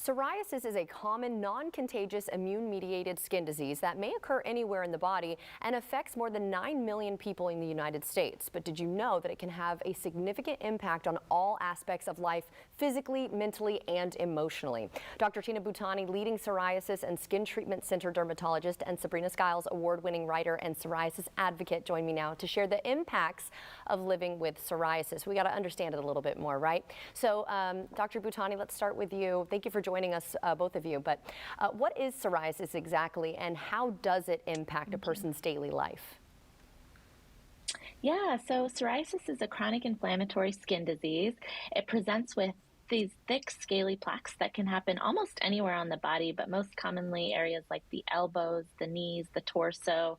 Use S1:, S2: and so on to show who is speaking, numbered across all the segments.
S1: Psoriasis is a common non-contagious immune-mediated skin disease that may occur anywhere in the body and affects more than 9 million people in the United States. But did you know that it can have a significant impact on all aspects of life, physically, mentally, and emotionally? Dr. Tina Butani, leading psoriasis and skin treatment center dermatologist, and Sabrina Skiles, award-winning writer and psoriasis advocate, join me now to share the impacts of living with psoriasis. We got to understand it a little bit more, right? So, Dr. Butani, let's start with you. Thank you for joining us, both of you. But what is psoriasis exactly, and how does it impact a person's daily life?
S2: Yeah, so psoriasis is a chronic inflammatory skin disease. It presents with these thick, scaly plaques that can happen almost anywhere on the body, but most commonly areas like the elbows, the knees, the torso,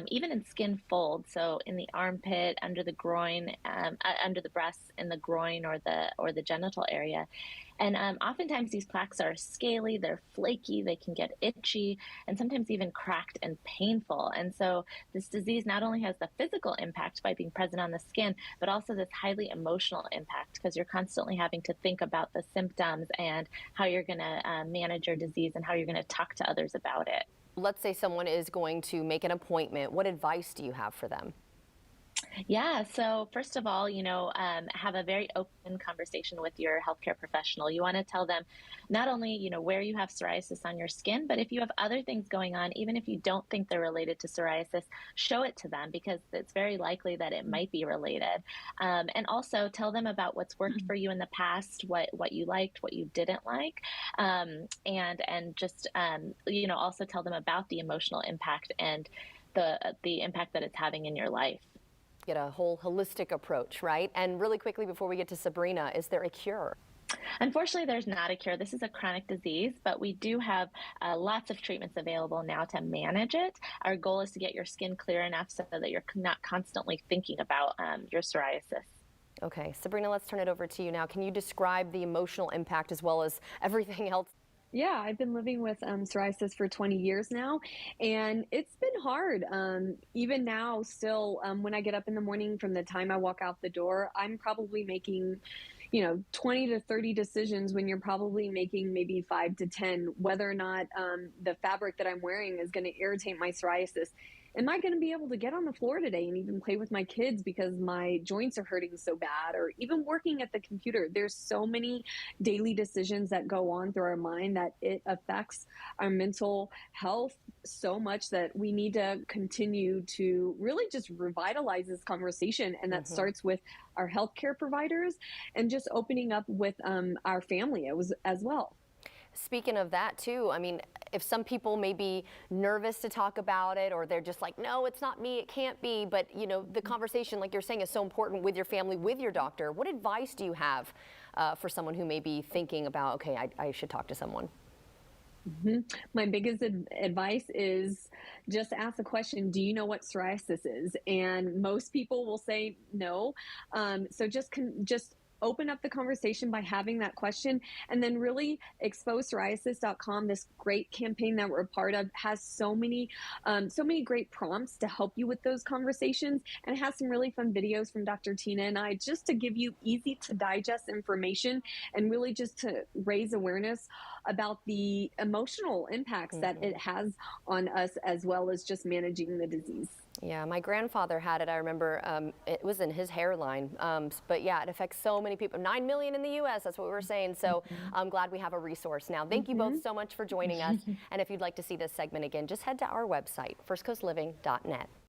S2: even in skin folds. So in the armpit, under the groin, under the breasts, in the groin or the genital area. And oftentimes these plaques are scaly, they're flaky, they can get itchy, and sometimes even cracked and painful. And so this disease not only has the physical impact by being present on the skin, but also this highly emotional impact because you're constantly having to think about the symptoms and how you're going to manage your disease and how you're going to talk to others about it.
S1: Let's say someone is going to make an appointment. What advice do you have for them?
S2: Yeah, so first of all, have a very open conversation with your healthcare professional. You want to tell them not only, where you have psoriasis on your skin, but if you have other things going on, even if you don't think they're related to psoriasis, show it to them because it's very likely that it might be related. And also tell them about what's worked for you in the past, what you liked, what you didn't like, and just, also tell them about the emotional impact and the impact that it's having in your life.
S1: Get a whole holistic approach, right? And really quickly before we get to Sabrina, is there a cure?
S2: Unfortunately, there's not a cure. This is a chronic disease, but we do have lots of treatments available now to manage it. Our goal is to get your skin clear enough so that you're not constantly thinking about your psoriasis.
S1: Okay, Sabrina, let's turn it over to you now. Can you describe the emotional impact as well as everything else?
S3: Yeah, I've been living with psoriasis for 20 years now, and it's been hard. Even now, still, when I get up in the morning from the time I walk out the door, I'm probably making, 20 to 30 decisions when you're probably making maybe 5 to 10, whether or not the fabric that I'm wearing is going to irritate my psoriasis. Am I going to be able to get on the floor today and even play with my kids because my joints are hurting so bad? Or even working at the computer, there's so many daily decisions that go on through our mind that it affects our mental health so much that we need to continue to really just revitalize this conversation. And that starts with our healthcare providers and just opening up with our family as well.
S1: Speaking of that too, I mean, if some people may be nervous to talk about it, or they're just like, no, it's not me, it can't be, but the conversation, like you're saying, is so important with your family, with your doctor. What advice do you have for someone who may be thinking about, okay, I should talk to someone?
S3: My biggest advice is just ask the question, do you know what psoriasis is? And most people will say no. So just open up the conversation by having that question, and then really expose psoriasis.com, this great campaign that we're a part of, has so many great prompts to help you with those conversations, and it has some really fun videos from Dr. Tina and I just to give you easy to digest information and really just to raise awareness about the emotional impacts that it has on us, as well as just managing the disease.
S1: Yeah, my grandfather had it. I remember it was in his hairline. But yeah, it affects so many people. 9 million in the U.S., that's what we were saying. So I'm glad we have a resource now. Thank you both so much for joining us. And if you'd like to see this segment again, just head to our website, firstcoastliving.net.